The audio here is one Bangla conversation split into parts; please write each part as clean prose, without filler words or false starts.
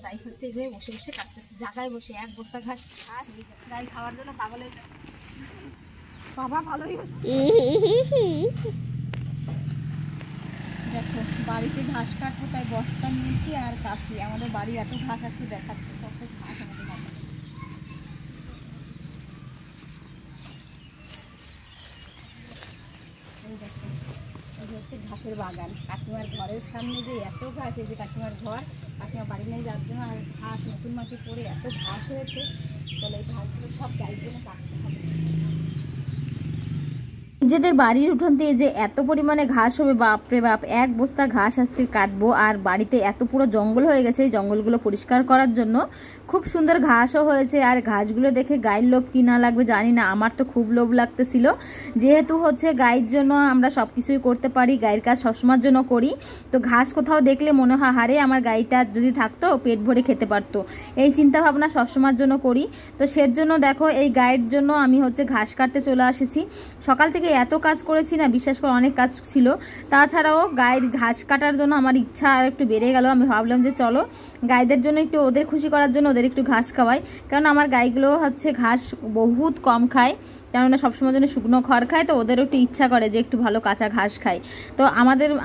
তাই হচ্ছে এইভাবে বসে বসে কাটতেছি, জায়গায় বসে এক বস্তা ঘাস আর গাই খাওয়ার জন্য পাগল হয়ে যায়। বাবা ভালোই দেখো বাড়িতে ঘাস কাটবো তাই বস্তা নিয়েছি আর কাছি। আমাদের বাড়ি এত ঘাস আসছে দেখাচ্ছে, কত ঘাস আমাদের বাড়ি। এই হচ্ছে ঘাসের বাগান, কাকিমার ঘরের সামনে যে এত ঘাস, এই যে কাকিমার ঘর, কাকিমা বাড়ি নেই যার জন্য আর ঘাস নতুন মাটি পড়ে এত ঘাস হয়েছে। তাহলে এই ঘাসগুলো সব গাইর জন্য কাটতে হবে। নিজেদের বাড়ির উঠোন থেকে যে এত পরিমাণে ঘাস হবে, বাপরে বাপ, এক বস্তা ঘাস আজকে কাটবো। আর বাড়িতে এত পুরো জঙ্গল হয়ে গেছে, এই জঙ্গলগুলো পরিষ্কার করার জন্য খুব সুন্দর ঘাসও হয়েছে। আর ঘাসগুলো দেখে গায়ের লোভ কি না লাগবে জানি না, আমার তো খুব লোভ লাগতেছিল। যেহেতু হচ্ছে গায়ের জন্য আমরা সব কিছুই করতে পারি, গায়ের কাজ সবসময়ের জন্য করি, তো ঘাস কোথাও দেখলে মনে হয় হারে আমার গাইটা যদি থাকতো পেট ভরে খেতে পারতো, এই চিন্তা ভাবনা সবসময়ের জন্য করি। তো সের জন্য দেখো এই গায়ের জন্য আমি হচ্ছে ঘাস কাটতে চলে এসেছি। সকাল থেকে এত কাজ করেছি না, বিশ্বাস করে অনেক কাজ ছিল। তাছাড়াও গায়ের ঘাস কাটার জন্য আমার ইচ্ছা আর একটু বেড়ে গেল। আমি ভাবলাম যে চলো গাইদের জন্য একটু, ওদের খুশি করার জন্য ওদের একটু ঘাস খাওয়াই, কারণ আমার গাইগুলো হচ্ছে ঘাস বহুত কম খায়, কেননা সবসময় জন্য শুকনো খড় খায়, তো ওদেরও একটু ইচ্ছা করে যে একটু ভালো কাঁচা ঘাস খায়। তো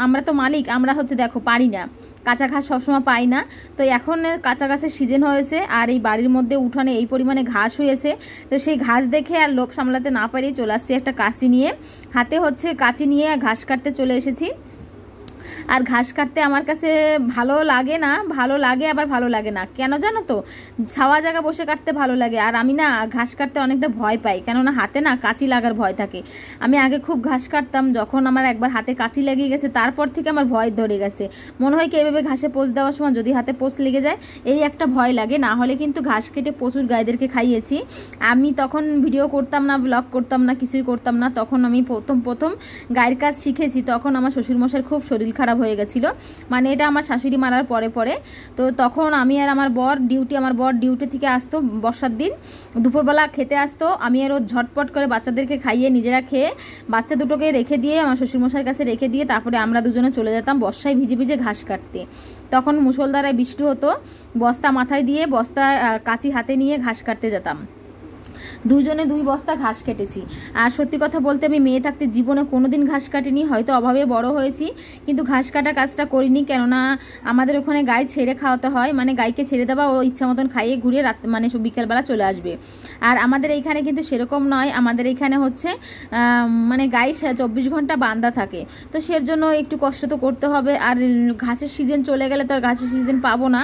আমরা তো মালিক, আমরা হচ্ছে দেখো পারি না, কাঁচা ঘাস সবসময় পাই না। তো এখন কাঁচা ঘাসের সিজন হয়েছে আর এই বাড়ির মধ্যে উঠানে এই পরিমাণে ঘাস হয়েছে, তো সেই ঘাস দেখে আর লোভ সামলাতে না পারি চলে আসছি একটা কাঁচি নিয়ে, হাতে হচ্ছে কাঁচি নিয়ে ঘাস কাটতে চলে এসেছি। আর ঘাস কাটতে আমার কাছে ভালো লাগে না, ভালো লাগে আবার ভালো লাগে না, কেন জানো তো, ছাওয়া জায়গা বসে কাটতে ভালো লাগে। আর আমি না ঘাস কাটতে অনেকটা ভয় পাই, কেননা হাতে না কাঁচি লাগার ভয় থাকে। আমি আগে খুব ঘাস কাটতাম, যখন আমার একবার হাতে কাঁচি লেগে গেছে তারপর থেকে আমার ভয় ধরে গেছে। মনে হয় কি এভাবে ঘাসে পোষ দেওয়ার সময় যদি হাতে পোষ লেগে যায়, এই একটা ভয় লাগে। না হলে কিন্তু ঘাস কেটে প্রচুর গাইদেরকে খাইয়েছি। আমি তখন ভিডিও করতাম না, ব্লগ করতাম না, কিছুই করতাম না, তখন আমি প্রথম গায়ের কাজ শিখেছি। তখন আমার শ্বশুরমশাইয়ের খুব শরীর খারাপ হয়ে গেছিলো, মানে এটা আমার শাশুড়ি মারার পরে। তো তখন আমি আর আমার বর ডিউটি থেকে আসতো বর্ষার দিন, দুপুরবেলা খেতে আসতো, আমি আর ও ঝটপট করে বাচ্চাদেরকে খাইয়ে নিজেরা খেয়ে বাচ্চা দুটোকে রেখে দিয়ে আমার শ্বশুরমশাইয়ের কাছে রেখে দিয়ে তারপরে আমরা দুজনে চলে যেতাম বর্ষায় ভিজে ভিজে ঘাস কাটতে। তখন মুষলধারায় বৃষ্টি হতো, বস্তা মাথায় দিয়ে বস্তা কাঁচি হাতে নিয়ে ঘাস কাটতে যেতাম। দুজনে 2 বস্তা ঘাস কেটেছি। আর সত্যি কথা বলতে আমি মেয়ে থাকতে জীবনে কোনোদিন ঘাস কাটিনি, হয়তো অভাবে বড় হয়েছি, কিন্তু ঘাস কাটা কাজটা করিনি, কেননা আমাদের ওখানে গাই ছেড়ে খাওয়াতে হয়, মানে গাইকে ছেড়ে দেওয়া, ও ইচ্ছা মতন খাইয়ে ঘুরিয়ে রাত মানে বিকেলবেলা চলে আসবে। আর আমাদের এইখানে কিন্তু সেরকম নয়, আমাদের এইখানে হচ্ছে মানে গাই 24 ঘন্টা বাঁধা থাকে, তো সের জন্য একটু কষ্ট তো করতে হবে। আর ঘাসের সিজন চলে গেলে তো আর ঘাসের সিজন পাবো না,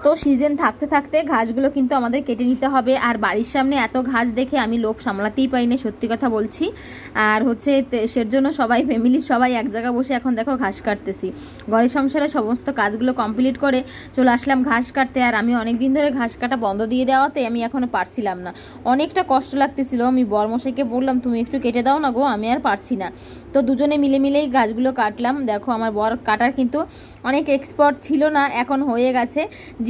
তো সিজন থাকতে থাকতে ঘাসগুলো কিন্তু আমাদের কেটে নিতে হবে। আর বাড়ির সামনে এত ঘাস দেখে আমি লোভ সামলাতেই পারি না, সত্যি কথা বলছি। আর হচ্ছে সের জন্য সবাই ফ্যামিলির সবাই এক জায়গায় বসে এখন দেখো ঘাস কাটতেছি। ঘরের সংসারে সমস্ত কাজগুলো কমপ্লিট করে চলে আসলাম ঘাস কাটতে। আর আমি অনেক দিন ধরে ঘাস কাটা বন্ধ দিয়ে দেওয়াতে আমি এখনও পারছিলাম না, অনেকটা কষ্ট লাগতেছিল। আমি বরমশাইকে বললাম তুমি একটু কেটে দাও না গো, আমি আর পারছি না। তো দুজনে মিলেই গাছগুলো কাটলাম। দেখো আমার বর কাটার কিন্তু অনেক এক্সপার্ট ছিল না, এখন হয়ে গেছে।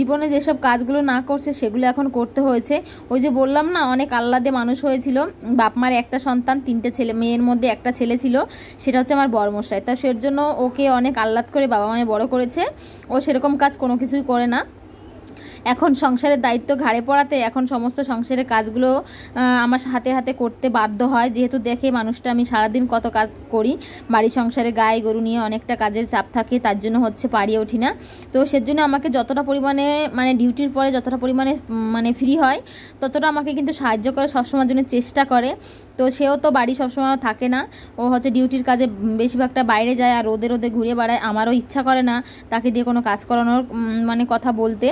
জীবনে যেসব কাজগুলো না করছে সেগুলো এখন করতে হয়েছে। ওই যে বললাম না অনেক আহ্লাদে মানুষ হয়েছিল, বাপ মার একটা সন্তান, 3টে ছেলে, মেয়ের মধ্যে একটা ছেলে ছিল, সেটা হচ্ছে আমার বরমশাই। তা সের জন্য ওকে অনেক আহ্লাদ করে বাবা মায়ে বড় করেছে, ও সেরকম কাজ কোনো কিছুই করে না। এখন সংসারের দায়িত্ব ঘাড়ে পড়াতে এখন সমস্ত সংসারের কাজগুলো আমার হাতে হাতে করতে বাধ্য হয়, যেহেতু দেখে মানুষটা আমি সারাদিন কত কাজ করি, বাড়ি সংসারে গায়ে গরু নিয়ে অনেকটা কাজের চাপ থাকে, তার জন্য হচ্ছে পারিয়ে উঠি না। তো সেজন্য আমাকে যতটা পরিমাণে মানে ডিউটির পরে যতটা পরিমাণে মানে ফ্রি হয় ততটা আমাকে কিন্তু সাহায্য করে, সবসময়ের জন্য চেষ্টা করে। তো সেও তো বাড়ি সবসময় থাকে না, ও হচ্ছে ডিউটির কাজে বেশিরভাগটা বাইরে যায় আর ওদের ঘুরে বেড়ায়। আমারও ইচ্ছা করে না তাকে দিয়ে কোনো কাজ করানোর মানে কথা বলতে।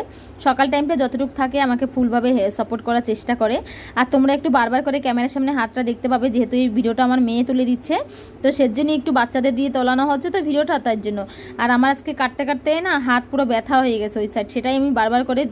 সকাল টাইমটা যতটুকু থাকে আমাকে ফুলভাবে সাপোর্ট করার চেষ্টা করে। আর তোমরা একটু বারবার করে ক্যামেরার সামনে হাতটা দেখতে পাবে, যেহেতু এই ভিডিওটা আমার মেয়ে তুলে দিচ্ছে, তো সের জন্য একটু বাচ্চাদের দিয়ে তোলানো হচ্ছে তো ভিডিওটা, তার জন্য। আর আমার আজকে কাটতে কাটতে না হাত পুরো ব্যথা হয়ে গেছে ওই সাইড, সেটাই আমি বারবার করে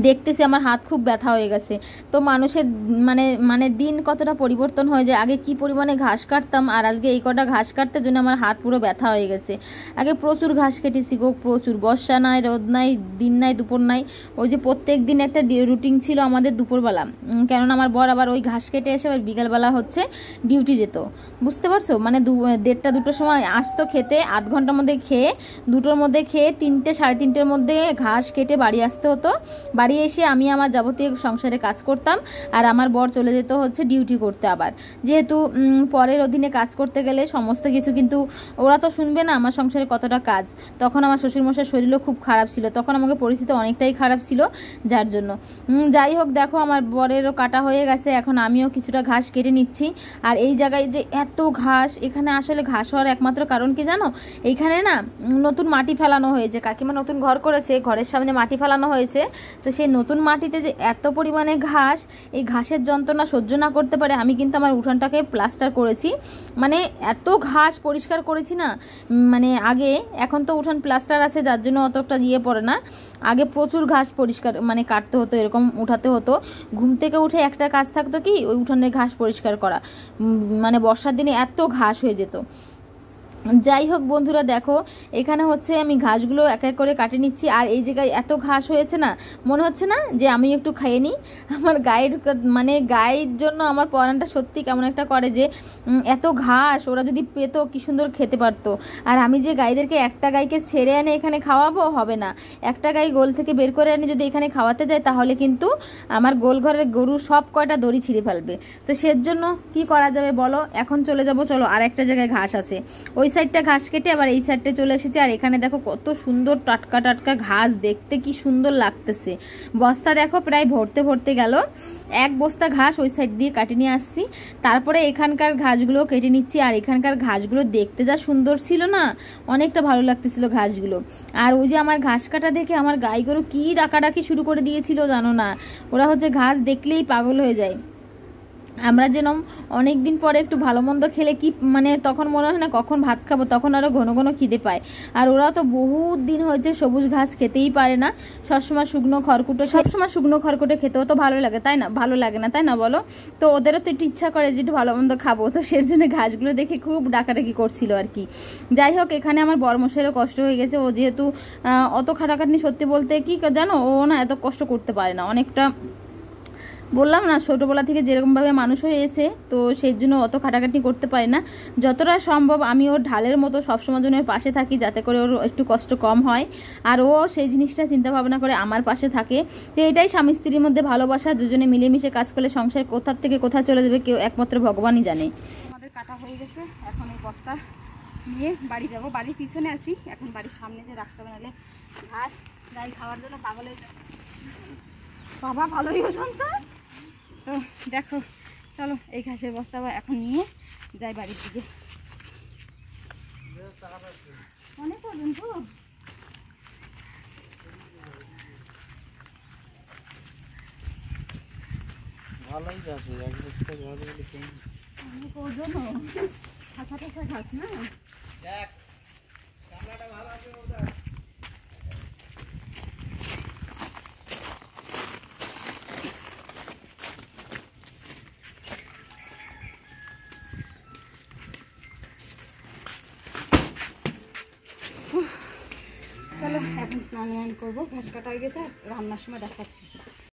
দেখতেছি আমার হাত খুব ব্যথা হয়ে গেছে। তো মানুষের মানে মানে দিন কতটা পরিবর্তন হয়ে যায়, আগে কি পরিমাণে ঘাস কাটতাম আর আজকে এই কটা ঘাস কাটতে জন্য আমার হাত পুরো ব্যথা হয়ে গেছে। আগে প্রচুর ঘাস কেটেছি গো, প্রচুর, বর্ষা নাই, রোদ নাই, দিন নাই, দুপুর নাই, ওই যে প্রত্যেক দিন একটা রুটিন ছিল আমাদের দুপুরবেলা, কেননা আমার বর আবার ওই ঘাস কেটে এসে আবার বিকালবেলা হচ্ছে ডিউটি যেত, বুঝতে পারছো, মানে 1:30 2টোর সময় আসতো খেতে, আধ ঘন্টার মধ্যে খেয়ে, 2টোর মধ্যে খেয়ে 3টে 3:30-র মধ্যে ঘাস কেটে বাড়ি আসতে হতো। বাড়ি এসে আমি আমার যাবতীয় সংসারে কাজ করতাম আর আমার বর চলে যেত হচ্ছে ডিউটি করতে। আবার যেহেতু পরের অধীনে কাজ করতে গেলে সমস্ত কিছু কিন্তু ওরা তো শুনবে না আমার সংসারে কতটা কাজ। তখন আমার শ্বশুরমশাইয়ের শরীরও খুব খারাপ ছিল, তখন আমাকে পরিস্থিতি অনেকটাই খারাপ ছিল, যার জন্য যাই হোক দেখো আমার বরেরও কাটা হয়ে গেছে, এখন আমিও কিছুটা ঘাস কেটে নিচ্ছি। আর এই জায়গায় যে এত ঘাস, এখানে আসলে ঘাস হওয়ার একমাত্র কারণ কি জানো, এইখানে না নতুন মাটি ফেলানো হয়েছে, কাকিমা নতুন ঘর করেছে, ঘরের সামনে মাটি ফেলানো হয়েছে। তো সেই নতুন মাটিতে যে এত পরিমাণে ঘাস, এই ঘাসের যন্ত্রণা সহ্য না করতে পারে আমি কিন্তু আমার উঠানটাকে প্লাস্টার করেছি, মানে এত ঘাস পরিষ্কার করেছি না, মানে আগে, এখন তো উঠান প্লাস্টার আছে যার জন্য অতটা পড়ে না, আগে প্রচুর ঘাস পরিষ্কার মানে কাটতে হতো, এরকম উঠাতে হতো, ঘুম থেকে উঠে একটা কাজ থাকতো কি ওই উঠানের ঘাস পরিষ্কার করা, মানে বর্ষার দিনে এত ঘাস হয়ে যেত। যাই হোক বন্ধুরা দেখো এখানে হচ্ছে আমি ঘাসগুলো এক এক করে কাটে নিচ্ছি। আর এই জায়গায় এত ঘাস হয়েছে না, মনে হচ্ছে না যে আমি একটু খাইয়ে নিই, আমার গায়ের মানে গায়ের জন্য আমার পরানটা সত্যি কেমন একটা করে যে এত ঘাস ওরা যদি পেতো কি সুন্দর খেতে পারতো। আর আমি যে গাইদেরকে একটা গাইকে ছেড়ে এনে এখানে খাওয়াবো, হবে না, একটা গাই গোল থেকে বের করে এনে যদি এখানে খাওয়াতে যায় তাহলে কিন্তু আমার গোল ঘরের গরু সব কয়টা দড়ি ছিঁড়ে ফেলবে। তো সেজন্য কি করা যাবে বলো, এখন চলে যাব, চলো আর একটা জায়গায় ঘাস আছে, ওই সাইডটা ঘাস কেটে আবার এই সাইডটা চলে এসেছে। আর এখানে দেখো কত সুন্দর টাটকা টাটকা ঘাস, দেখতে কি সুন্দর লাগতেছে, বস্তা দেখো প্রায় ভরতে ভরতে গেল, এক বস্তা ঘাস ওই সাইড দিয়ে কাটে নিয়ে আসছি। তারপরে এখানকার ঘাসগুলো কেটে নিচ্ছি। আর এখানকার ঘাসগুলো দেখতে যা সুন্দর ছিল না, অনেকটা ভালো লাগতেছিল ঘাসগুলো। আর ওই যে আমার ঘাস কাটা দেখে আমার গাই গরু কী ডাকাডাকি শুরু করে দিয়েছিল জানো না, ওরা হচ্ছে ঘাস দেখলেই পাগল হয়ে যায়। আমরা যেন অনেক দিন পরে একটু ভালো মন্দ খেলে কি মানে তখন মনে হয় না কখন ভাত খাবো, তখন আরও ঘন ঘন খিদে পায়। আর ওরা তো বহুত দিন হয়েছে সবুজ ঘাস খেতেই পারে না, সবসময় শুকনো খড়কুটো খেতেও তো ভালো লাগে তাই না, ভালো লাগে না তাই না বলো। তো ওদেরও তো একটু ইচ্ছা করে যে একটু ভালো মন্দ খাবো, তো সেই জন্য ঘাসগুলো দেখে খুব ডাকাডাকি করছিল আর কি। যাই হোক এখানে আমার বড়মশাইয়েরও কষ্ট হয়ে গেছে, ও যেহেতু অত খাটাখাটনি, সত্যি বলতে কি জানো ও না এত কষ্ট করতে পারে না, অনেকটা বললাম না ছোটোবেলা থেকে যেরকমভাবে মানুষ হয়েছে, তো সেই জন্য অত খাটাখাটি করতে পারি না। যতটা সম্ভব আমি ওর ঢালের মতো সবসময় জন্য পাশে থাকি, যাতে করে ওর একটু কষ্ট কম হয়, আর ও সেই জিনিসটা চিন্তা ভাবনা করে আমার পাশে থাকে। তো এটাই স্বামী স্ত্রীর মধ্যে ভালোবাসা, দুজনে মিলেমিশে কাজ করলে সংসার কোথার থেকে কোথায় চলে যাবে কেউ একমাত্র ভগবানই জানে। আমাদের কাটা হয়ে গেছে, এখন এই বস্তা নিয়ে বাড়ি যাব, বাড়ির পিছনে আছি, এখন বাড়ির সামনে যে রাখতে হবে, নাহলে ঘাস গাই খাওয়ার জন্য পাগল হয়ে যাবে। বাবা ভালোই ওজন তো। তো দেখো চলো এই ঘাসের বস্তা এখন নিয়ে যাই বাড়ির দিকে, অনেক ওজন তো। ভালোই যাচ্ছে, এক বস্তা ঘাস বলে অনেক ওজন, খাসা খাসা ঘাস না। চলো এখন স্নান করবো, ঘাস কাটা হয়ে গেছে, রান্নার সময় দেখাচ্ছি।